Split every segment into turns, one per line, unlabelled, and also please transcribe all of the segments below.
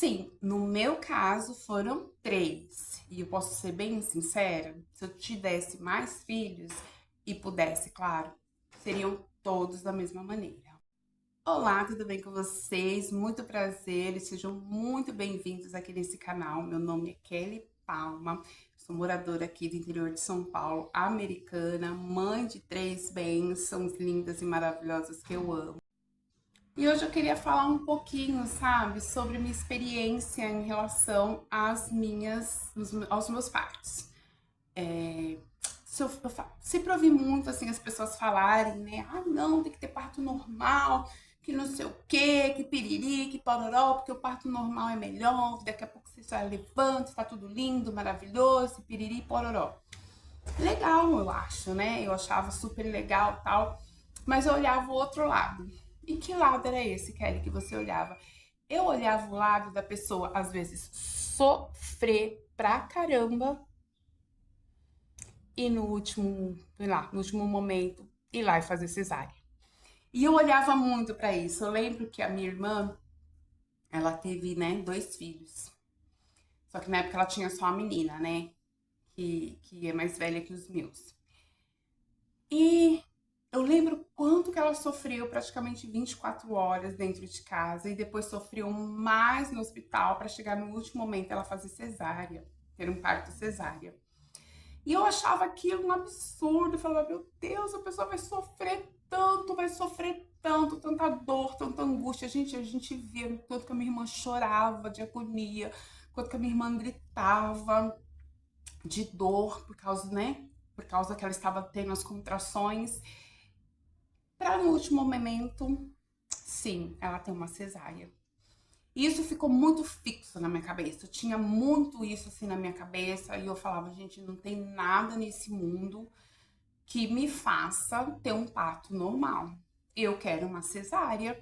Sim, no meu caso foram três. E eu posso ser bem sincera, se eu te desse mais filhos e pudesse, claro, seriam todos da mesma maneira. Olá, tudo bem com vocês? Muito prazer e sejam muito bem-vindos aqui nesse canal. Meu nome é Kelly Palma, sou moradora aqui do interior de São Paulo, americana, mãe de três bênçãos lindas e maravilhosas que eu amo. E hoje eu queria falar um pouquinho, sabe, sobre minha experiência em relação aos meus partos. Sempre ouvi muito assim as pessoas falarem, né? Ah, não, tem que ter parto normal, que não sei o quê, que piriri, que pororó, porque o parto normal é melhor, daqui a pouco você já levanta, tá tudo lindo, maravilhoso, piriri, pororó. Legal, eu acho, né? Eu achava super legal tal, mas eu olhava o outro lado. E que lado era esse, Kelly, que você olhava? Eu olhava o lado da pessoa, às vezes, sofrer pra caramba e no último, sei lá, no último momento, ir lá e fazer cesárea. E eu olhava muito pra isso. Eu lembro que a minha irmã, ela teve, né, dois filhos. Só que na época ela tinha só a menina, né? Que é mais velha que os meus. E eu lembro quanto que ela sofreu, praticamente 24 horas dentro de casa, e depois sofreu mais no hospital para chegar no último momento ela fazer cesárea, ter um parto cesárea. E eu achava aquilo um absurdo, eu falava, meu Deus, a pessoa vai sofrer tanto, tanta dor, tanta angústia. Gente, a gente via tanto que a minha irmã chorava de agonia, quanto que a minha irmã gritava de dor por causa, né? Por causa que ela estava tendo as contrações. Para no último momento, sim, ela tem uma cesárea. E isso ficou muito fixo na minha cabeça. Eu tinha muito isso assim na minha cabeça e eu falava, gente, não tem nada nesse mundo que me faça ter um parto normal. Eu quero uma cesárea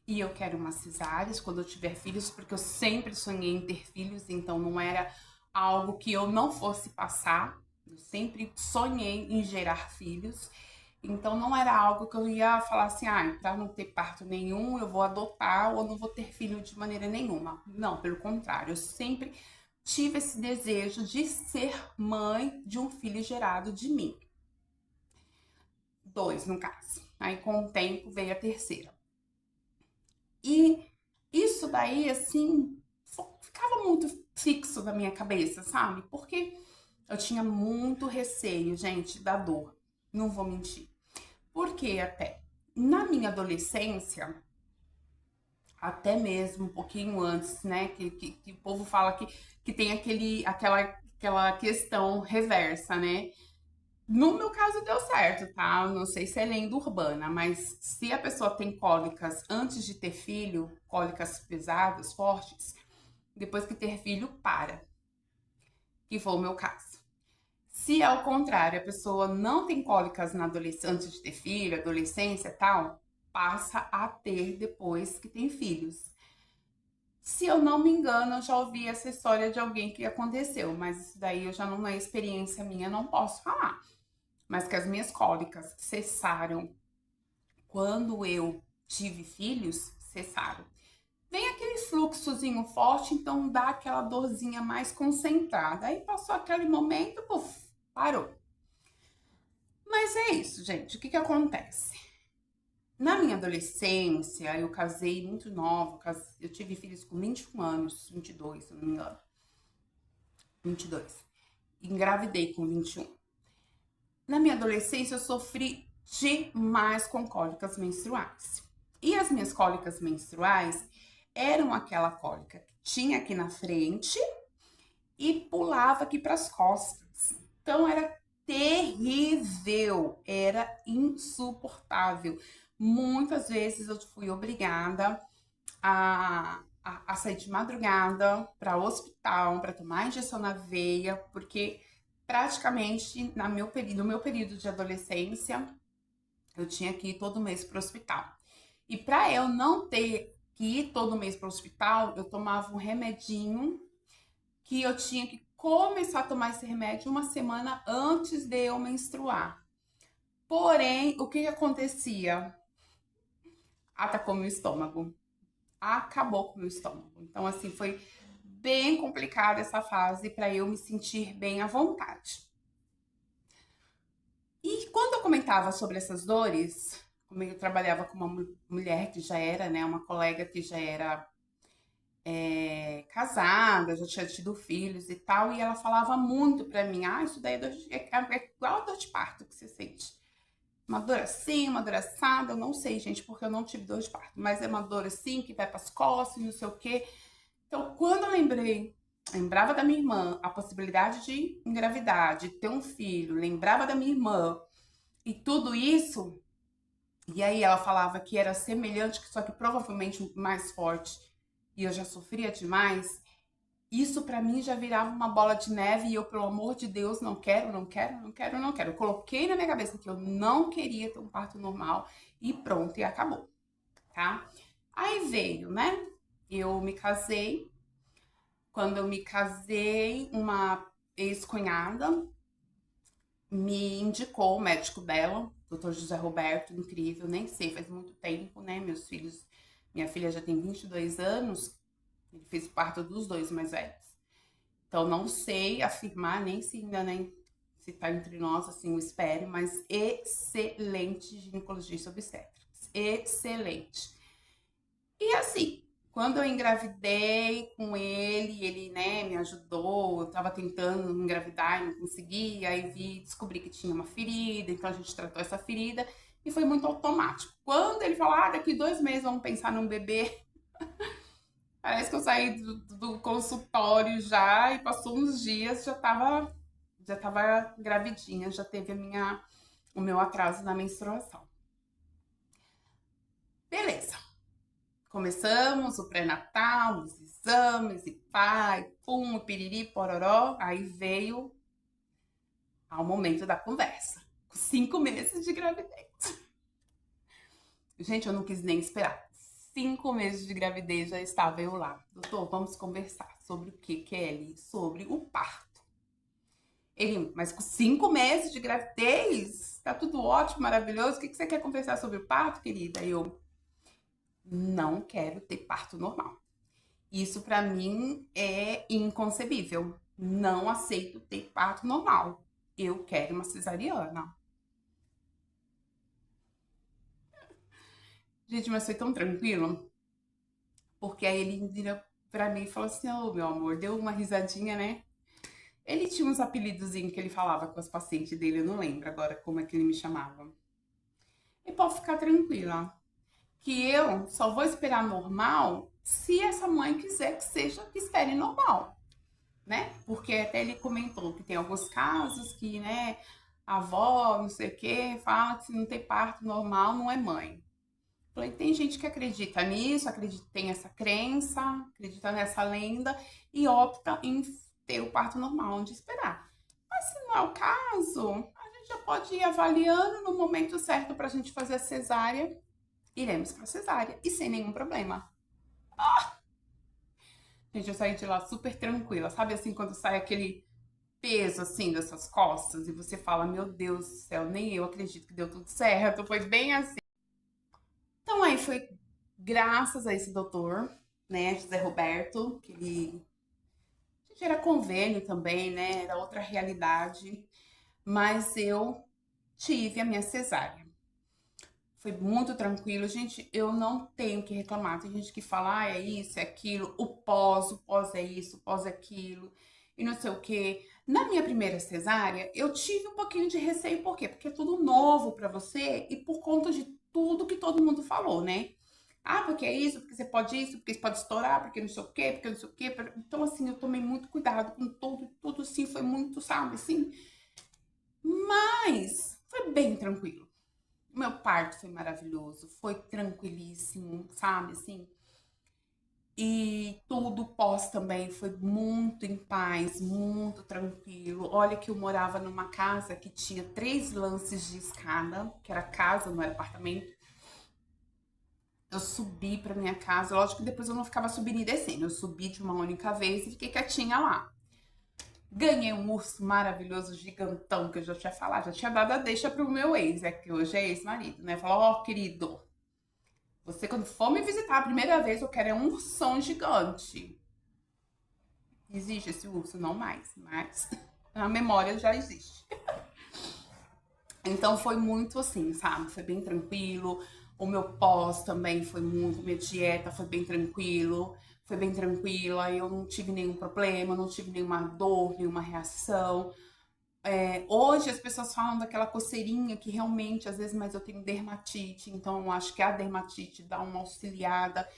e eu quero uma cesárea quando eu tiver filhos, porque eu sempre sonhei em ter filhos, então não era algo que eu não fosse passar. Eu sempre sonhei em gerar filhos. Então não era algo que eu ia falar assim, ah, para não ter parto nenhum, eu vou adotar ou não vou ter filho de maneira nenhuma. Não, pelo contrário, eu sempre tive esse desejo de ser mãe de um filho gerado de mim. Dois, no caso. Aí com o tempo veio a terceira. E isso daí, assim, ficava muito fixo na minha cabeça, sabe? Porque eu tinha muito receio, gente, da dor. Não vou mentir. Porque até na minha adolescência, até mesmo um pouquinho antes, né? Que o povo fala que tem aquela questão reversa, né? No meu caso deu certo, tá? Eu não sei se é lenda urbana, mas se a pessoa tem cólicas antes de ter filho, cólicas pesadas, fortes, depois que ter filho, para. Que foi o meu caso. Se ao contrário, a pessoa não tem cólicas na adolescência, antes de ter filho, adolescência e tal, passa a ter depois que tem filhos. Se eu não me engano, eu já ouvi essa história de alguém que aconteceu, mas isso daí eu já não é experiência minha, não posso falar. Mas que as minhas cólicas cessaram quando eu tive filhos, cessaram. Vem aquele fluxozinho forte, então dá aquela dorzinha mais concentrada. Aí passou aquele momento, puf, parou. Mas é isso, gente. O que acontece? Na minha adolescência, eu casei muito nova. Eu tive filhos com 21 anos, 22, se não me engano. 22. Engravidei com 21. Na minha adolescência, eu sofri demais com cólicas menstruais. E as minhas cólicas menstruais eram aquela cólica que tinha aqui na frente e pulava aqui para as costas. Então era terrível, era insuportável. Muitas vezes eu fui obrigada a sair de madrugada para o hospital, para tomar injeção na veia, porque praticamente no meu período de adolescência, eu tinha que ir todo mês para o hospital. E para eu não ter que ir todo mês para o hospital, eu tomava um remedinho que eu tinha que começar a tomar esse remédio uma semana antes de eu menstruar. Porém, o que acontecia? Atacou meu estômago. acabou com o meu estômago. Então, assim, foi bem complicada essa fase para eu me sentir bem à vontade. E quando eu comentava sobre essas dores, como eu trabalhava com uma mulher que já era, né, uma colega que já era casada, já tinha tido filhos e tal, e ela falava muito pra mim, ah, isso daí é igual a dor de parto que você sente. Uma dor assim, uma dor assada, eu não sei, gente, porque eu não tive dor de parto, mas é uma dor assim que vai pras costas, não sei o quê. Então, quando eu lembrava da minha irmã, a possibilidade de engravidar, de ter um filho, lembrava da minha irmã e tudo isso, e aí ela falava que era semelhante, só que provavelmente mais forte, e eu já sofria demais, isso pra mim já virava uma bola de neve e eu, pelo amor de Deus, não quero, não quero, não quero, não quero. Eu coloquei na minha cabeça que eu não queria ter um parto normal e pronto, e acabou, tá? Aí veio, né? Eu me casei. Quando eu me casei, uma ex-cunhada me indicou o médico dela, Dr. José Roberto, incrível, nem sei, faz muito tempo, né? Minha filha já tem 22 anos, ele fez parto dos dois mais velhos. Então, não sei afirmar nem se ainda nem se tá entre nós, assim, eu espero, mas excelente ginecologista obstétrica. Excelente. E assim, quando eu engravidei com ele, né, me ajudou, eu tava tentando engravidar e não conseguia, aí descobri que tinha uma ferida, então a gente tratou essa ferida e foi muito automático. Quando ele falou, ah, daqui 2 meses vamos pensar num bebê, parece que eu saí do consultório já e passou uns dias, já tava gravidinha, já teve o meu atraso na menstruação. Beleza. Começamos o pré-natal, os exames e pai, pum, piriri, pororó. Aí veio ao momento da conversa. Com 5 meses de gravidez. Gente, eu não quis nem esperar. 5 meses de gravidez já estava eu lá. Doutor, vamos conversar sobre o que, Kelly? Sobre o parto. Ele, mas com 5 meses de gravidez, tá tudo ótimo, maravilhoso. O que você quer conversar sobre o parto, querida? Eu não quero ter parto normal. Isso pra mim é inconcebível. Não aceito ter parto normal. Eu quero uma cesariana. Gente, mas foi tão tranquilo, porque aí ele vira pra mim e falou assim: Ô, meu amor, deu uma risadinha, né? Ele tinha uns apelidozinhos que ele falava com as pacientes dele, eu não lembro agora como é que ele me chamava. E pode ficar tranquila, que eu só vou esperar normal se essa mãe quiser que seja, que espere normal, né? Porque até ele comentou que tem alguns casos que, né, a avó, não sei o quê, fala que se não tem parto normal não é mãe. Falei, tem gente que acredita nisso, acredita, tem essa crença, acredita nessa lenda e opta em ter o parto normal, onde esperar. Mas se não é o caso, a gente já pode ir avaliando no momento certo para a gente fazer a cesárea, iremos para cesárea e sem nenhum problema. Gente, eu saí de lá super tranquila, sabe assim, quando sai aquele peso assim dessas costas e você fala, meu Deus do céu, nem eu acredito que deu tudo certo, foi bem assim. Então aí foi graças a esse doutor, né, José Roberto, que ele a gente era convênio também, né, era outra realidade, mas eu tive a minha cesárea. Foi muito tranquilo, gente. Eu não tenho que reclamar. Tem gente que fala, ah, é isso, é aquilo, o pós é isso, o pós é aquilo, e não sei o quê. Na minha primeira cesárea, eu tive um pouquinho de receio, por quê? Porque é tudo novo pra você e por conta de tudo que todo mundo falou, né? Ah, porque é isso, porque você pode estourar, porque não sei o quê, porque não sei o quê. Então, assim, eu tomei muito cuidado com tudo, assim, foi muito, sabe, assim. Mas foi bem tranquilo. O meu parto foi maravilhoso, foi tranquilíssimo, sabe, assim. E tudo pós também foi muito em paz, muito tranquilo. Olha que eu morava numa casa que tinha 3 lances de escada, que era casa, não era apartamento. Eu subi pra minha casa, lógico que depois eu não ficava subindo e descendo, eu subi de uma única vez e fiquei quietinha lá. Ganhei um urso maravilhoso, gigantão, que eu já tinha falado, já tinha dado a deixa pro meu ex, que hoje é ex-marido, né? Falou, ó, querido, Você, quando for me visitar a primeira vez, eu quero um ursão gigante. Existe esse urso? Não mais, mas na memória já existe. Então foi muito assim, sabe? Foi bem tranquilo. O meu pós também foi muito, minha dieta foi bem tranquilo, foi bem tranquila. Eu não tive nenhum problema, não tive nenhuma dor, nenhuma reação. Hoje as pessoas falam daquela coceirinha que realmente, às vezes, mas eu tenho dermatite, então eu acho que a dermatite dá uma auxiliada.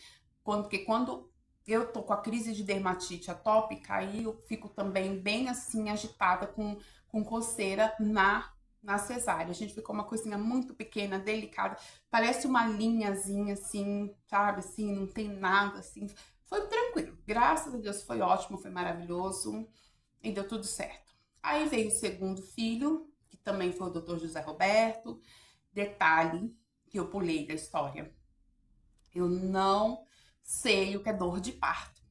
Porque quando eu tô com a crise de dermatite atópica, aí eu fico também bem assim, agitada com coceira na cesárea. A gente ficou uma coisinha muito pequena, delicada, parece uma linhazinha assim, sabe? Assim, não tem nada assim. Foi tranquilo, graças a Deus foi ótimo, foi maravilhoso e deu tudo certo. Aí veio o segundo filho, que também foi o Dr. José Roberto. Detalhe que eu pulei da história. Eu não sei o que é dor de parto.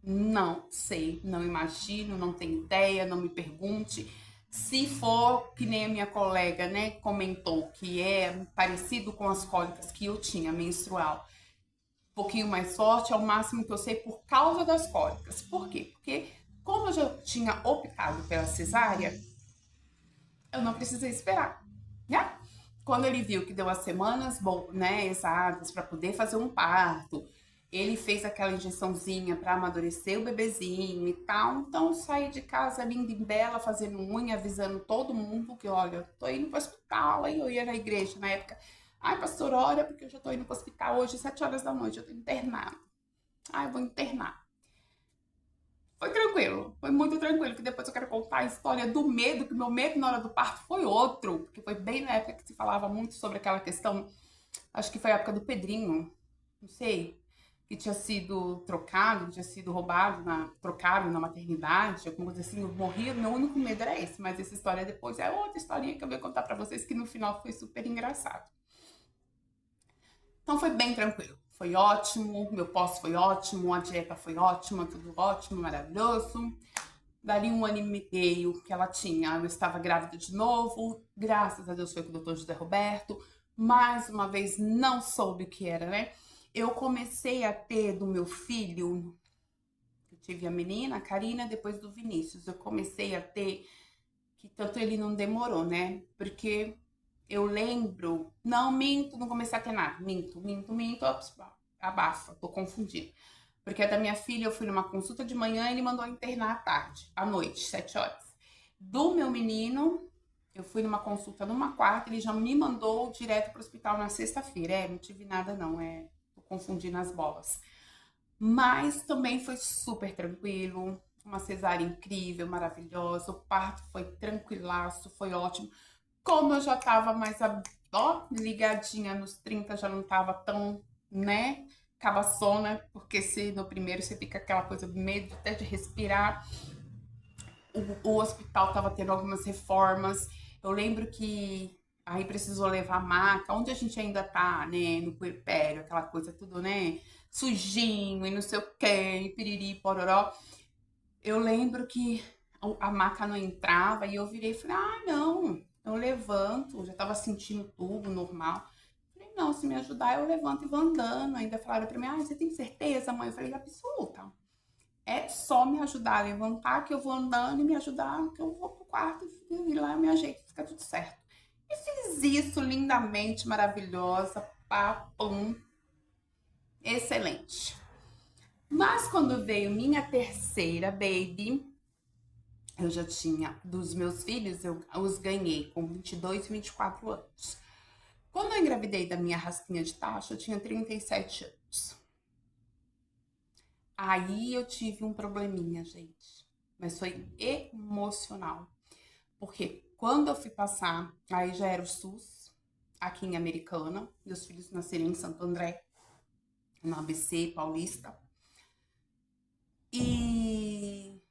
Não sei, não imagino, não tenho ideia, não me pergunte. Se for que nem a minha colega, né, comentou que é parecido com as cólicas que eu tinha menstrual, um pouquinho mais forte, é o máximo que eu sei por causa das cólicas. Por quê? Porque como eu já tinha optado pela cesárea, eu não precisei esperar, né? Quando ele viu que deu as semanas, né, exatas para poder fazer um parto, ele fez aquela injeçãozinha para amadurecer o bebezinho e tal. Então, eu saí de casa linda e bela, fazendo unha, avisando todo mundo que, olha, tô indo pro hospital. Aí eu ia na igreja na época. Ai, pastor, olha, porque eu já tô indo pro hospital hoje, 7 horas da noite, eu tô internada. Ai, eu vou internar. Foi tranquilo, foi muito tranquilo, que depois eu quero contar a história do medo, que o meu medo na hora do parto foi outro, porque foi bem na época que se falava muito sobre aquela questão, acho que foi a época do Pedrinho, não sei, que tinha sido trocado, tinha sido roubado, trocado na maternidade, alguma coisa assim, eu morria, meu único medo era esse, mas essa história depois é outra historinha que eu vou contar pra vocês, que no final foi super engraçado. Então foi bem tranquilo. Foi ótimo, meu pós foi ótimo, a dieta foi ótima, tudo ótimo, maravilhoso. Dali um ano e meio que ela tinha, eu estava grávida de novo. Graças a Deus foi com o Dr. José Roberto. Mais uma vez, não soube o que era, né? Eu comecei a ter do meu filho, eu tive a menina, a Karina, depois do Vinícius. Eu comecei a ter, que tanto ele não demorou, né? Porque eu lembro. Não, minto, não comecei a ter nada. Minto. Ops, abafa, tô confundindo. Porque a da minha filha, eu fui numa consulta de manhã e ele mandou internar à tarde, à noite, 7 horas. Do meu menino, eu fui numa consulta numa quarta, ele já me mandou direto pro hospital na sexta-feira. Não tive nada não, tô confundindo as bolas. Mas também foi super tranquilo, uma cesárea incrível, maravilhosa, o parto foi tranquilaço, foi ótimo. Como eu já tava mais, ó, ligadinha nos 30, já não tava tão, né, cabaçona, porque se no primeiro você fica aquela coisa, medo até de respirar. O hospital tava tendo algumas reformas. Eu lembro que aí precisou levar a maca, onde a gente ainda tá, né, no puerpério, aquela coisa tudo, né, sujinho e não sei o que, e piriri, pororó. Eu lembro que a maca não entrava e eu virei e falei, ah, não, eu levanto, já tava sentindo tudo normal. Falei, não, se me ajudar, eu levanto e vou andando. Ainda falaram pra mim, ah, você tem certeza, mãe? Eu falei, absoluta. É só me ajudar a levantar, que eu vou andando e me ajudar, que eu vou pro quarto e lá eu me ajeito, fica tudo certo. E fiz isso lindamente, maravilhosa, papum, excelente. Mas quando veio minha terceira baby, eu já tinha, dos meus filhos, eu os ganhei com 22 e 24 anos. Quando eu engravidei da minha raspinha de tacho, eu tinha 37 anos. Aí eu tive um probleminha, gente. Mas foi emocional. Porque quando eu fui passar, aí já era o SUS, aqui em Americana. Meus filhos nasceram em Santo André, no ABC Paulista. E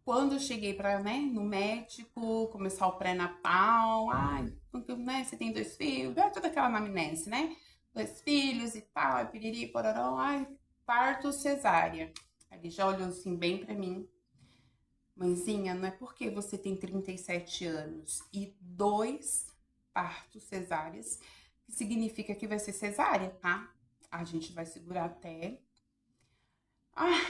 quando eu cheguei para, né, no médico, começar o pré-natal, ai, né, você tem 2 filhos, toda aquela anamnese, né? 2 filhos e tal, piriri, pororó, ai, parto cesárea. Ele já olhou assim bem para mim. Mãezinha, não é porque você tem 37 anos e 2 partos cesáreas que significa que vai ser cesárea, tá? A gente vai segurar até... Ah,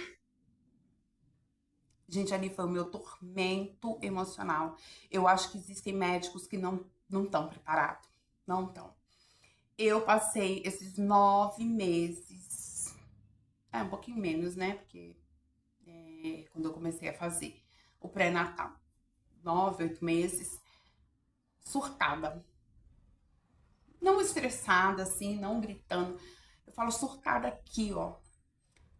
gente, ali foi o meu tormento emocional. Eu acho que existem médicos que não estão preparados. Não estão. Eu passei esses 9 meses, um pouquinho menos, né? Porque quando eu comecei a fazer o pré-natal, 9, 8 meses, surtada. Não estressada, assim, não gritando. Eu falo surtada aqui, ó.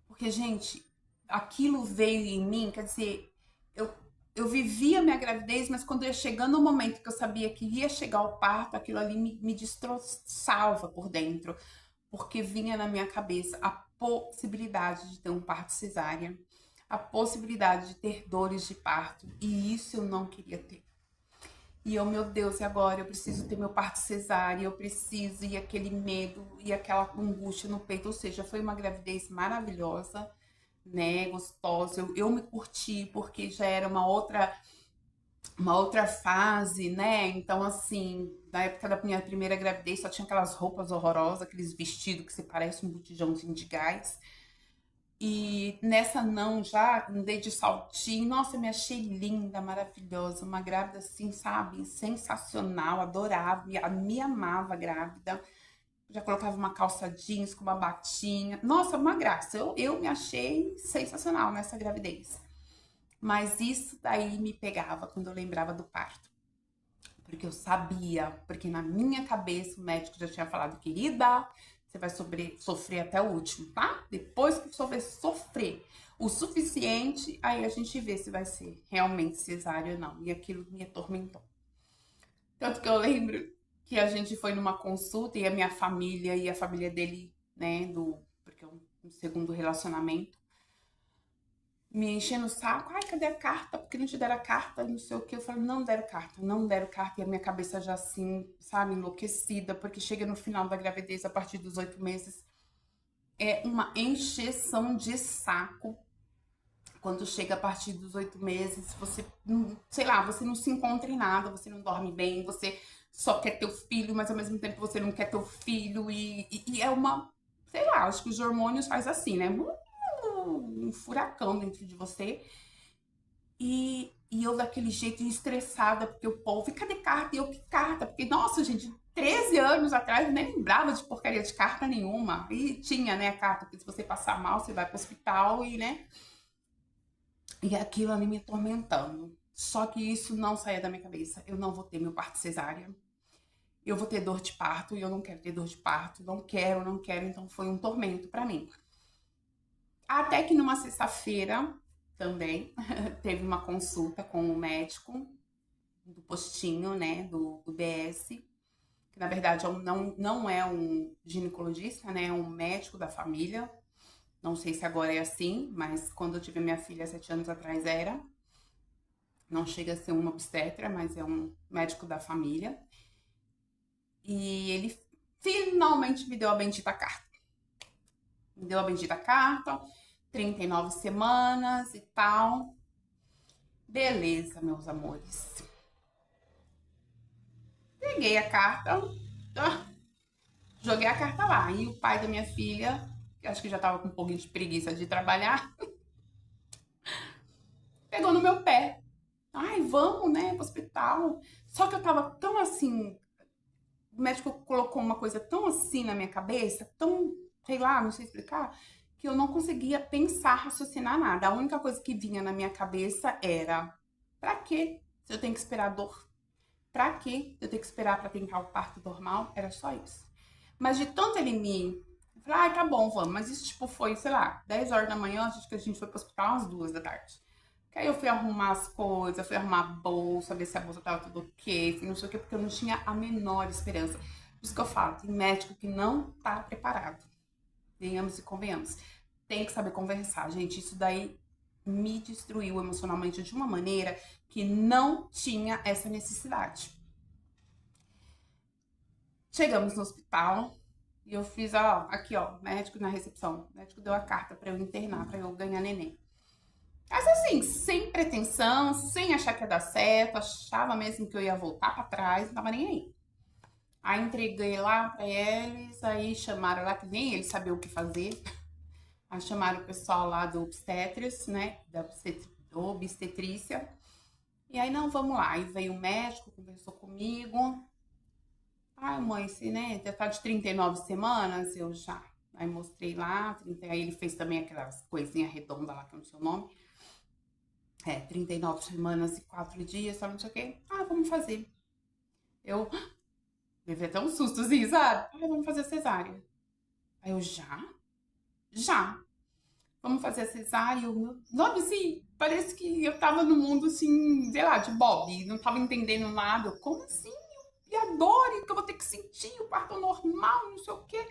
Porque, gente, aquilo veio em mim, quer dizer, eu, eu vivia minha gravidez, mas quando ia chegando o momento que eu sabia que ia chegar o parto, aquilo ali me destroçava por dentro. Porque vinha na minha cabeça a possibilidade de ter um parto cesárea, a possibilidade de ter dores de parto, e isso eu não queria ter. E eu, meu Deus, e agora? Eu preciso ter meu parto cesárea, eu preciso, e aquele medo, e aquela angústia no peito. Ou seja, foi uma gravidez maravilhosa, né? Gostosa. Eu me curti, porque já era uma outra fase, né? Então, assim, na época da minha primeira gravidez, só tinha aquelas roupas horrorosas, aqueles vestidos que você parece um botijãozinho de gás. E nessa não, já andei de saltinho. Nossa, eu me achei linda, maravilhosa. Uma grávida assim, sabe? Sensacional, adorava, me amava grávida. Já colocava uma calça jeans com uma batinha. Nossa, uma graça. Eu me achei sensacional nessa gravidez. Mas isso daí me pegava quando eu lembrava do parto. Porque eu sabia, porque na minha cabeça o médico já tinha falado, querida, você vai sofrer até o último, tá? Depois que você sofrer o suficiente, aí a gente vê se vai ser realmente cesárea ou não. E aquilo me atormentou. Tanto que eu lembro que a gente foi numa consulta e a minha família e a família dele, né, porque é um segundo relacionamento, me enchendo o saco. Ai, cadê a carta? Porque não te deram a carta, não sei o que. Eu falei, não deram carta, não deram carta. E a minha cabeça já assim, sabe, enlouquecida, porque chega no final da gravidez, a partir dos 8 meses, é uma encheção de saco. Quando chega a partir dos 8 meses, você, sei lá, você não se encontra em nada, você não dorme bem, você só quer ter o filho, mas ao mesmo tempo você não quer ter o filho. E é uma, sei lá, acho que os hormônios faz assim, né? Um furacão dentro de você. E eu daquele jeito estressada, porque o povo, cadê carta? E eu, que carta? Porque, nossa, gente, 13 anos atrás eu nem lembrava de porcaria de carta nenhuma. E tinha, né, a carta, porque se você passar mal, você vai pro hospital e, né? E aquilo ali me atormentando. Só que isso não saía da minha cabeça. Eu não vou ter meu parto cesárea. Eu vou ter dor de parto e eu não quero ter dor de parto. Não quero, não quero. Então foi um tormento pra mim. Até que numa sexta-feira também teve uma consulta com o médico do postinho, né, do BS, que na verdade não é um ginecologista, né, é um médico da família. Não sei se agora é assim, mas quando eu tive minha filha 7 anos atrás era. Não chega a ser um obstetra, mas é um médico da família. E ele finalmente me deu a bendita carta. Me deu a bendita carta, 39 semanas e tal. Beleza, meus amores. Peguei a carta, joguei a carta lá. E o pai da minha filha, que acho que já tava com um pouquinho de preguiça de trabalhar, pegou no meu pé. Ai, vamos, né, pro hospital. Só que eu tava tão assim, o médico colocou uma coisa tão assim na minha cabeça, tão, sei lá, não sei explicar, que eu não conseguia pensar, raciocinar nada. A única coisa que vinha na minha cabeça era: pra quê? Se eu tenho que esperar dor? Pra quê? Eu tenho que esperar pra tentar o parto normal? Era só isso. Mas de tanto ele me... Eu falei, ai, tá bom, vamos. Mas isso, tipo, foi, sei lá, 10 horas da manhã, acho que a gente foi pro hospital às 2 da tarde. Que aí eu fui arrumar as coisas, fui arrumar a bolsa, ver se a bolsa tava tudo ok, não sei o que, porque eu não tinha a menor esperança. Por isso que eu falo, tem médico que não tá preparado. Venhamos e convenhamos. Tem que saber conversar, gente. Isso daí me destruiu emocionalmente de uma maneira que não tinha essa necessidade. Chegamos no hospital e eu fiz, ó, aqui, ó, médico na recepção. O médico deu a carta pra eu internar, pra eu ganhar neném. Mas assim, sem pretensão, sem achar que ia dar certo, achava mesmo que eu ia voltar pra trás, não tava nem aí. Aí entreguei lá pra eles, aí chamaram lá, que nem eles sabiam o que fazer. Aí chamaram o pessoal lá do obstetris, né? Da obstetrícia. E aí, não, vamos lá. Aí veio o médico, conversou comigo. Ai, mãe, você, né, já tá de 39 semanas? Eu já. Aí mostrei lá, 30, aí ele fez também aquelas coisinhas redondas lá, que eu não sei o nome. 39 semanas e 4 dias, só não sei o quê. Ah, vamos fazer. Eu levei até um sustozinho, sabe? Ah, vamos fazer a cesárea. Aí eu, já? Já. Vamos fazer a cesárea. Sabe assim, parece que eu tava no mundo, assim, sei lá, de Bob. Não tava entendendo nada. Eu, como assim? E a dor que eu vou ter que sentir, o parto normal, não sei o quê.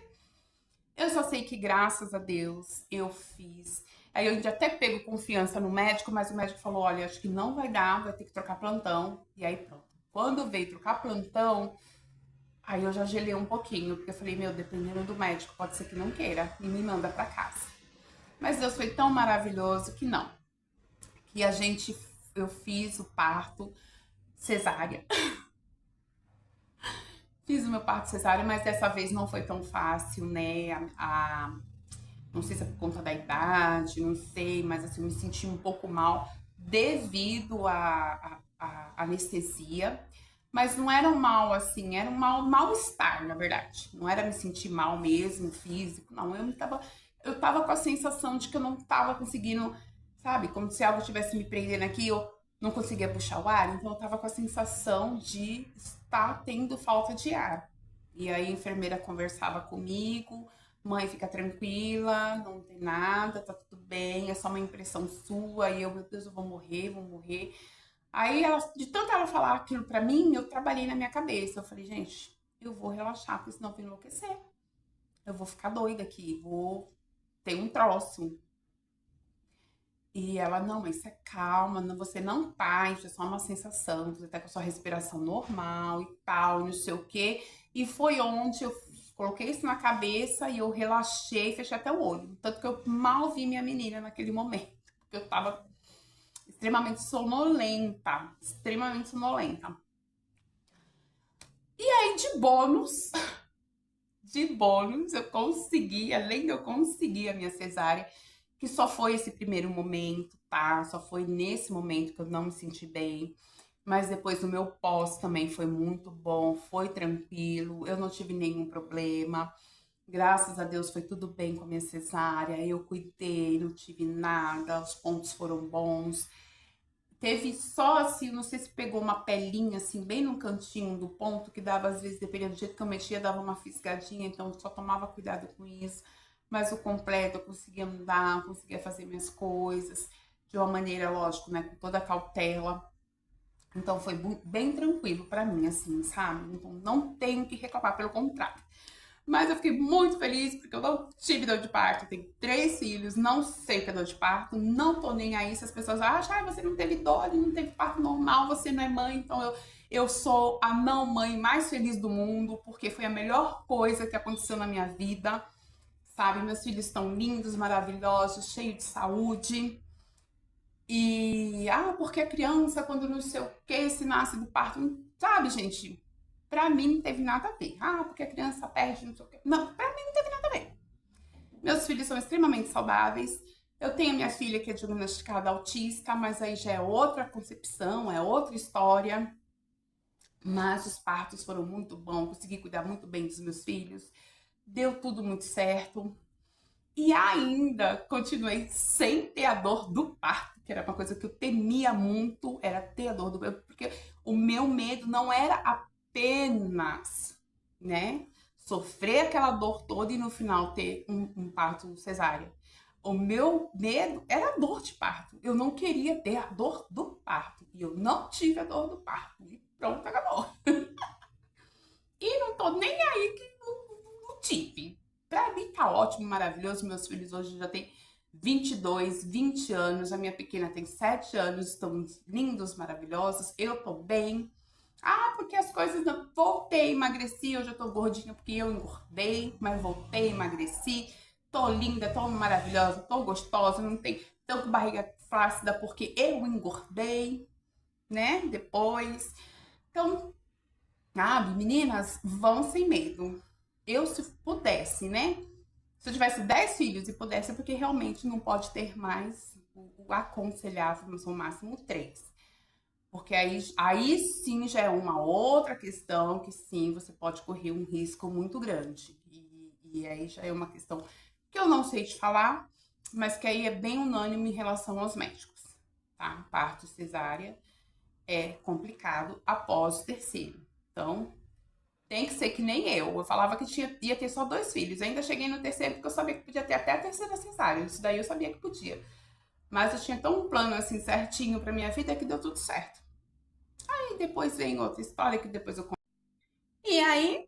Eu só sei que, graças a Deus, eu fiz. Aí eu até pego confiança no médico, mas o médico falou: olha, acho que não vai dar, vai ter que trocar plantão. E aí pronto. Quando veio trocar plantão, aí eu já gelei um pouquinho, porque eu falei: meu, dependendo do médico, pode ser que não queira e me manda pra casa. Mas Deus foi tão maravilhoso que não. Que eu fiz o parto cesárea. Fiz o meu parto cesárea, mas dessa vez não foi tão fácil, né? Não sei se é por conta da idade, não sei, mas assim, eu me senti um pouco mal devido à anestesia. Mas não era um mal assim, era um mal-estar, na verdade. Não era me sentir mal mesmo, físico, não. Eu tava com a sensação de que eu não tava conseguindo, sabe? Como se algo estivesse me prendendo aqui, eu não conseguia puxar o ar. Então eu tava com a sensação de estar tendo falta de ar. E aí a enfermeira conversava comigo: mãe, fica tranquila, não tem nada, tá tudo bem, é só uma impressão sua. E eu, meu Deus, eu vou morrer, vou morrer. Aí, de tanto ela falar aquilo pra mim, eu trabalhei na minha cabeça. Eu falei: gente, eu vou relaxar, porque senão eu vou enlouquecer. Eu vou ficar doida aqui, vou ter um troço. E ela: não, mas você é calma, não, você não tá, isso é só uma sensação, você tá com a sua respiração normal e tal, não sei o quê. E foi onde eu coloquei isso na cabeça e eu relaxei, fechei até o olho. Tanto que eu mal vi minha menina naquele momento, porque eu tava extremamente sonolenta, extremamente sonolenta. E aí, de bônus, eu consegui, além de eu conseguir a minha cesárea, que só foi esse primeiro momento, tá? Só foi nesse momento que eu não me senti bem. Mas depois o meu pós também foi muito bom, foi tranquilo, eu não tive nenhum problema. Graças a Deus foi tudo bem com a minha cesárea, eu cuidei, não tive nada, os pontos foram bons. Teve só assim, não sei se pegou uma pelinha assim, bem no cantinho do ponto, que dava às vezes, dependendo do jeito que eu mexia, dava uma fisgadinha, então eu só tomava cuidado com isso. Mas o completo, eu conseguia andar, conseguia fazer minhas coisas, de uma maneira, lógico, né, com toda a cautela. Então foi bem tranquilo pra mim, assim, sabe? Então não tenho que reclamar, pelo contrário. Mas eu fiquei muito feliz porque eu não tive dor de parto. Eu tenho 3 filhos, não sei o que é dor de parto, não tô nem aí se as pessoas acham: ah, você não teve dor, não teve parto normal, você não é mãe. Então eu sou a não mãe mais feliz do mundo, porque foi a melhor coisa que aconteceu na minha vida, sabe? Meus filhos estão lindos, maravilhosos, cheios de saúde. E, porque a criança, quando não sei o que, se nasce do parto, sabe, gente? Pra mim não teve nada a ver. Ah, porque a criança perde, não sei o que. Não, pra mim não teve nada a ver. Meus filhos são extremamente saudáveis. Eu tenho a minha filha que é diagnosticada autista, mas aí já é outra concepção, é outra história. Mas os partos foram muito bons, consegui cuidar muito bem dos meus filhos. Deu tudo muito certo. E ainda continuei sem ter a dor do parto, que era uma coisa que eu temia muito, era ter a dor do parto, porque o meu medo não era apenas, né, sofrer aquela dor toda e no final ter um parto cesárea. O meu medo era a dor de parto. Eu não queria ter a dor do parto. E eu não tive a dor do parto. E pronto, acabou. E não tô nem aí que não tive. Pra mim tá ótimo, maravilhoso. Meus filhos hoje já têm 22, 20 anos. A minha pequena tem 7 anos. Estão lindos, maravilhosos. Eu tô bem. Ah, porque as coisas não... Voltei, emagreci. Hoje eu tô gordinha porque eu engordei. Mas voltei, emagreci. Tô linda, tô maravilhosa, tô gostosa. Não tem tanto barriga flácida porque eu engordei, né? Depois. Então, Sabe, meninas, vão sem medo. Eu, se pudesse, né? Se eu tivesse 10 filhos e pudesse, porque realmente não pode ter mais, o aconselhável no seu máximo 3. Porque aí sim já é uma outra questão que sim, você pode correr um risco muito grande. E aí já é uma questão que eu não sei te falar, mas que aí é bem unânime em relação aos médicos, tá? Parto cesárea é complicado após o terceiro. Então, tem que ser que nem eu. Eu falava que ia ter só 2 filhos. Ainda cheguei no terceiro porque eu sabia que podia ter até a terceira cesárea. Isso daí eu sabia que podia. Mas eu tinha tão um plano assim certinho pra minha vida que deu tudo certo. E depois vem outra história que depois eu conto. E aí,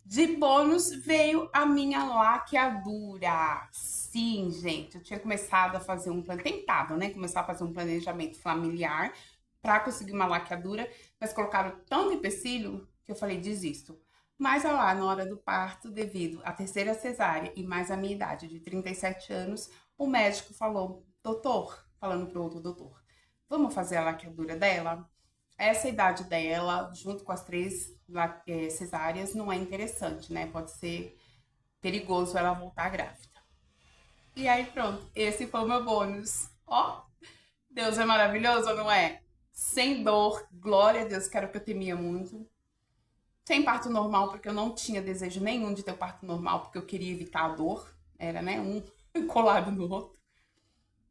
de bônus, veio a minha laqueadura. Sim, gente, eu tinha começado a fazer tentado, né? Começar a fazer um planejamento familiar para conseguir uma laqueadura, mas colocaram tanto empecilho que eu falei, desisto. Mas olha lá, na hora do parto, devido à terceira cesárea e mais a minha idade de 37 anos, o médico falou, doutor, falando pro outro doutor, vamos fazer a laqueadura dela? Essa idade dela, junto com as 3 cesáreas, não é interessante, né? Pode ser perigoso ela voltar grávida. E aí, pronto, esse foi o meu bônus. Ó, Deus é maravilhoso, não é? Sem dor, glória a Deus, que era o que eu temia muito. Sem parto normal, porque eu não tinha desejo nenhum de ter o parto normal, porque eu queria evitar a dor. Era, né, um colado no outro.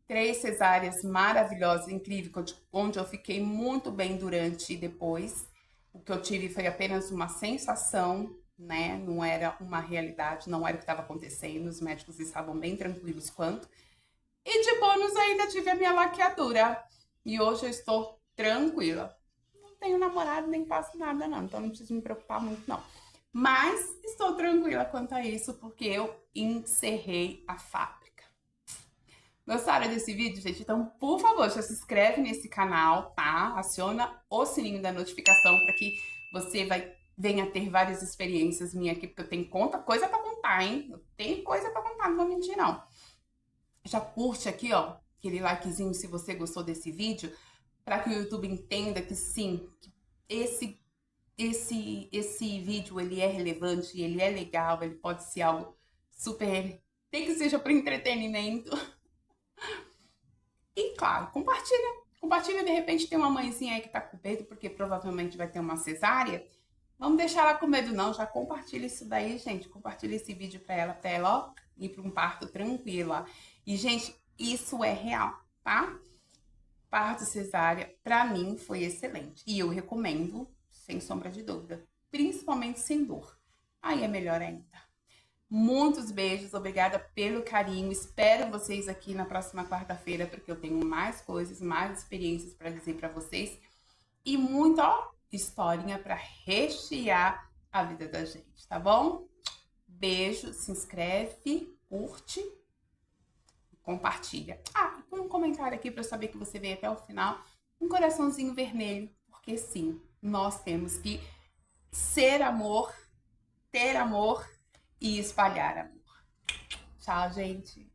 3 cesáreas maravilhosas, incríveis, onde eu fiquei muito bem durante e depois. O que eu tive foi apenas uma sensação, né? Não era uma realidade, não era o que estava acontecendo. Os médicos estavam bem tranquilos quanto. E de bônus ainda tive a minha laqueadura. E hoje eu estou tranquila. Não tenho namorado nem faço nada, não. Então não preciso me preocupar muito, não. Mas estou tranquila quanto a isso, porque eu encerrei a fábrica. Gostaram desse vídeo, gente? Então, por favor, já se inscreve nesse canal, tá? Aciona o sininho da notificação para que você venha ter várias experiências minhas aqui, porque eu tenho coisa para contar, hein? Eu tenho coisa para contar, não vou mentir, não. Já curte aqui, ó, aquele likezinho se você gostou desse vídeo, para que o YouTube entenda que sim, que esse esse vídeo ele é relevante, ele é legal, ele pode ser algo super, tem que seja para entretenimento. E claro, compartilha. Compartilha, de repente tem uma mãezinha aí que tá com medo, porque provavelmente vai ter uma cesárea. Vamos deixar ela com medo não, já compartilha isso daí, gente. Compartilha esse vídeo pra ela, ó, ir pra um parto tranquila. E, gente, isso é real, tá? Parto cesárea, pra mim, foi excelente. E eu recomendo, sem sombra de dúvida. Principalmente sem dor. Aí é melhor ainda. Muitos beijos, obrigada pelo carinho. Espero vocês aqui na próxima quarta-feira, porque eu tenho mais coisas, mais experiências para dizer para vocês e muita ó, historinha para rechear a vida da gente, tá bom? Beijo, se inscreve, curte, compartilha. Ah, e põe um comentário aqui para eu saber que você veio até o final. Um coraçãozinho vermelho, porque sim, nós temos que ser amor, ter amor e espalhar amor. Tchau, gente.